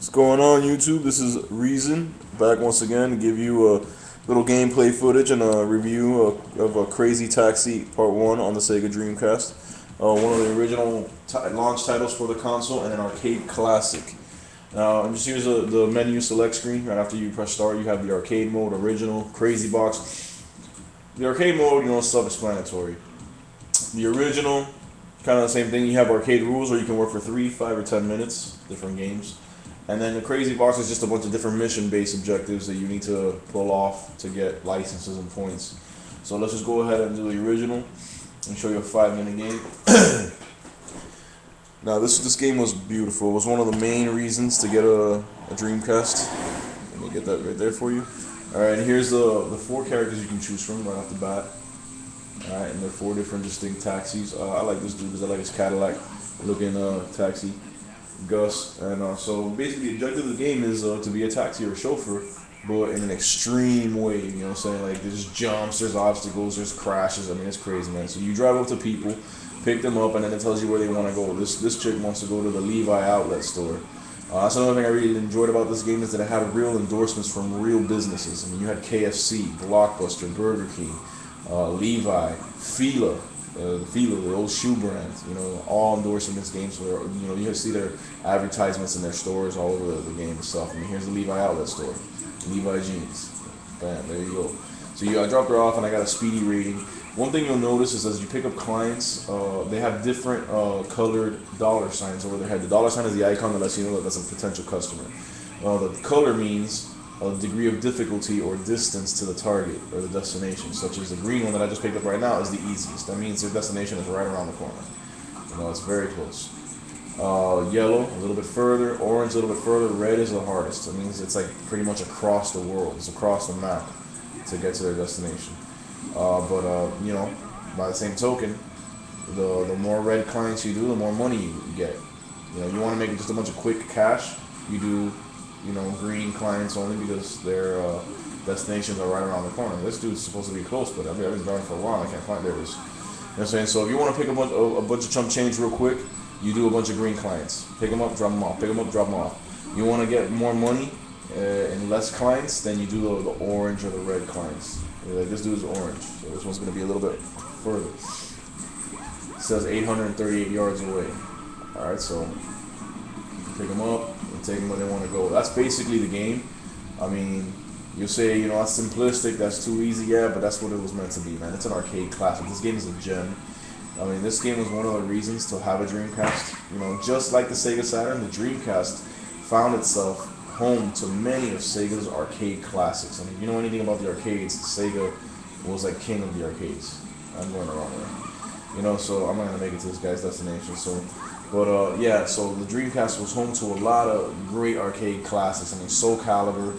What's going on, YouTube? This is Reezon, back once again to give you a little gameplay footage and a review of a Crazy Taxi Part 1 on the Sega Dreamcast. One of the original launch titles for the console and an arcade classic. Now, just here's the menu select screen. Right after you press start, you have the arcade mode, original, crazy box. The arcade mode, is self-explanatory. The original, kind of the same thing. You have arcade rules, or you can work for 3, 5, or 10 minutes, different games. And then the crazy box is just a bunch of different mission-based objectives that you need to pull off to get licenses and points. So let's just go ahead and do the original and show you a 5-minute game. Now this game was beautiful. It was one of the main reasons to get a Dreamcast. Let me get that right there for you. Alright, and here's the 4 characters you can choose from right off the bat. Alright, and they're 4 different distinct taxis. I like this dude because I like his Cadillac looking taxi. Gus, and so basically the objective of the game is to be a taxi or a chauffeur, but in an extreme way, you know what I'm saying? Like, there's jumps, there's obstacles, there's crashes. I mean, it's crazy, man. So you drive up to people, pick them up, and then it tells you where they want to go. This chick wants to go to the Levi outlet store. That's another thing I really enjoyed about this game, is that it had real endorsements from real businesses. I mean, you had KFC, Blockbuster, Burger King, Levi, Fila, the old shoe brand, all endorsing this game. So you can see their advertisements in their stores all over the game itself. I mean, here's the Levi outlet store, Levi jeans. Bam, there you go. So I dropped her off, and I got a speedy rating. One thing you'll notice is as you pick up clients, they have different colored dollar signs over their head. The dollar sign is the icon that lets you know that that's a potential customer. The color means a degree of difficulty or distance to the target or the destination, such as the green one that I just picked up right now is the easiest. That means your destination is right around the corner. It's very close. Yellow, a little bit further. Orange, a little bit further. Red is the hardest. It means it's like pretty much across the world. It's across the map to get to their destination. By the same token, the more red clients you do, the more money you get. You want to make just a bunch of quick cash, you do green clients only because their destinations are right around the corner. This dude's supposed to be close, but I've been driving for a while. I can't find. There it is. You know what I'm saying? So if you want to pick up a bunch of chump change real quick, you do a bunch of green clients. Pick them up, drop them off. Pick them up, drop them off. You want to get more money and less clients, then you do the orange or the red clients. Like this dude's orange, so this one's going to be a little bit further. It says 838 yards away. Alright, so pick them up and take them where they want to go. That's basically the game. I mean, you'll say, that's simplistic, that's too easy, yeah, but that's what it was meant to be, man. It's an arcade classic. This game is a gem. I mean, this game was one of the reasons to have a Dreamcast. Just like the Sega Saturn, the Dreamcast found itself home to many of Sega's arcade classics. I mean, if you know anything about the arcades, Sega was like king of the arcades. I'm going the wrong way. So I'm not going to make it to this guy's destination, so... But so the Dreamcast was home to a lot of great arcade classics. I mean, Soul Calibur,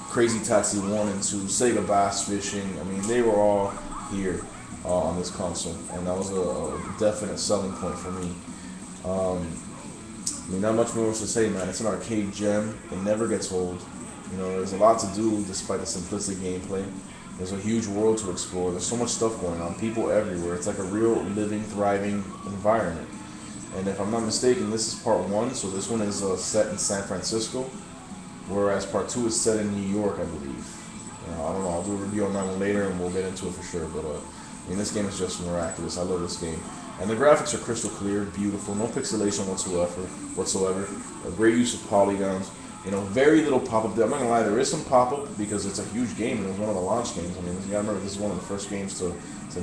Crazy Taxi 1 and 2, Sega Bass Fishing. I mean, they were all here on this console, and that was a definite selling point for me. Not much more to say, man. It's an arcade gem. It never gets old. There's a lot to do despite the simplistic gameplay. There's a huge world to explore. There's so much stuff going on. People everywhere. It's like a real living, thriving environment. And if I'm not mistaken, this is part 1, so this one is set in San Francisco, whereas part 2 is set in New York, I believe. I don't know, I'll do a review on that one later and we'll get into it for sure, but this game is just miraculous. I love this game. And the graphics are crystal clear, beautiful, no pixelation whatsoever. A great use of polygons. Very little pop-up. I'm not gonna lie, there is some pop-up because it's a huge game and it was one of the launch games. I mean, you gotta remember, this is one of the first games to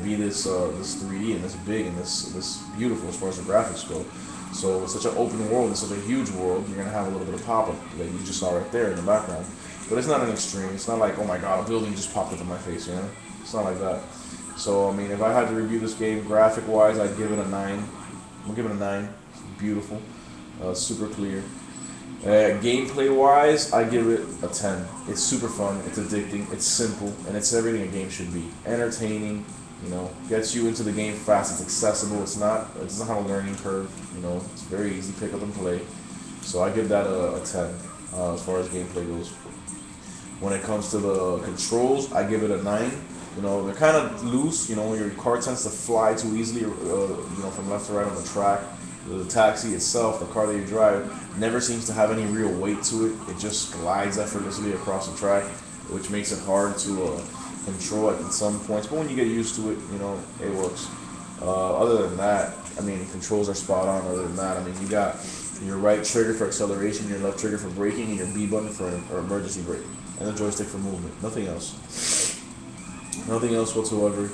be this 3D and this big and this beautiful as far as the graphics go. So it's such an open world and such a huge world, you're gonna have a little bit of pop-up that you just saw right there in the background. But it's not an extreme. It's not like, oh my god, a building just popped up in my face. It's not like that. So I mean, if I had to review this game graphic-wise, I'd give it a 9. I'll give it a 9. It's beautiful, super clear. Gameplay-wise, I give it a 10. It's super fun, it's addicting, it's simple, and it's everything a game should be. Entertaining, gets you into the game fast, it's accessible, it doesn't have a learning curve, it's very easy, pick up and play. So I give that a 10 as far as gameplay goes. When it comes to the controls, I give it a 9. They're kind of loose, your car tends to fly too easily, from left to right on the track. The taxi itself, the car that you drive, never seems to have any real weight to it. It just glides effortlessly across the track, which makes it hard to control at some points. But when you get used to it, you know, it works. Other than that, I mean, controls are spot on. Other than that, I mean, you got your right trigger for acceleration, your left trigger for braking, and your B button for emergency braking, and the joystick for movement. Nothing else. Nothing else whatsoever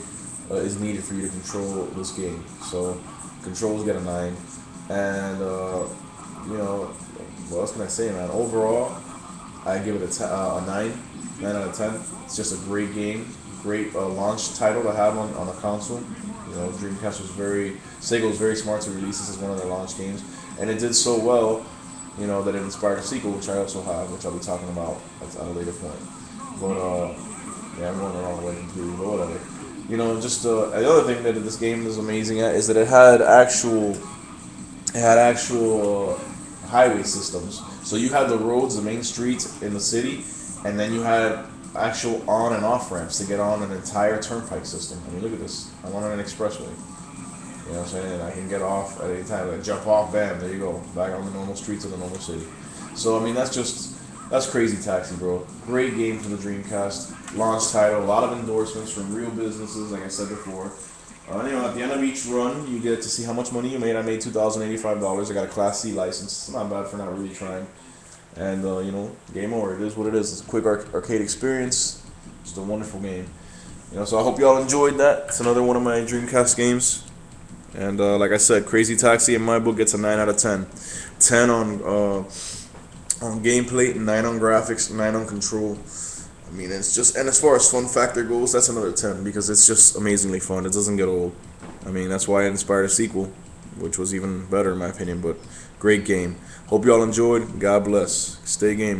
is needed for you to control this game. So controls get a 9, and you know, what else can I say, man? Overall, I give it a 9 out of 10. It's just a great game, great launch title to have on a console. You know, Dreamcast was Sega was very smart to release this as one of their launch games, and it did so well, you know, that it inspired a sequel, which I also have, which I'll be talking about at a later point. But yeah, I'm going the wrong way completely, but whatever. You know, just the other thing that this game is amazing at is that it had actual highway systems. So you had the roads, the main streets in the city, and then you had actual on and off ramps to get on an entire turnpike system. I mean, look at this. I'm on an expressway. You know what I'm saying? I can get off at any time. Like, jump off, bam, there you go. Back on the normal streets of the normal city. So, I mean, that's crazy taxi, bro. Great game for the Dreamcast. Launch title, a lot of endorsements from real businesses, like I said before. You know, at the end of each run, you get to see how much money you made. I made $2,085. I got a Class C license. It's not bad for not really trying. And, you know, game over. It is what it is. It's a quick arcade experience. It's a wonderful game. You know, so I hope y'all enjoyed that. It's another one of my Dreamcast games. And, like I said, Crazy Taxi in my book gets a 9 out of 10. 10 on gameplay, 9 on graphics, 9 on control. I mean, it's just, and as far as fun factor goes, that's another 10 because it's just amazingly fun. It doesn't get old. I mean, that's why it inspired a sequel, which was even better in my opinion, but great game. Hope y'all enjoyed. God bless. Stay gaming.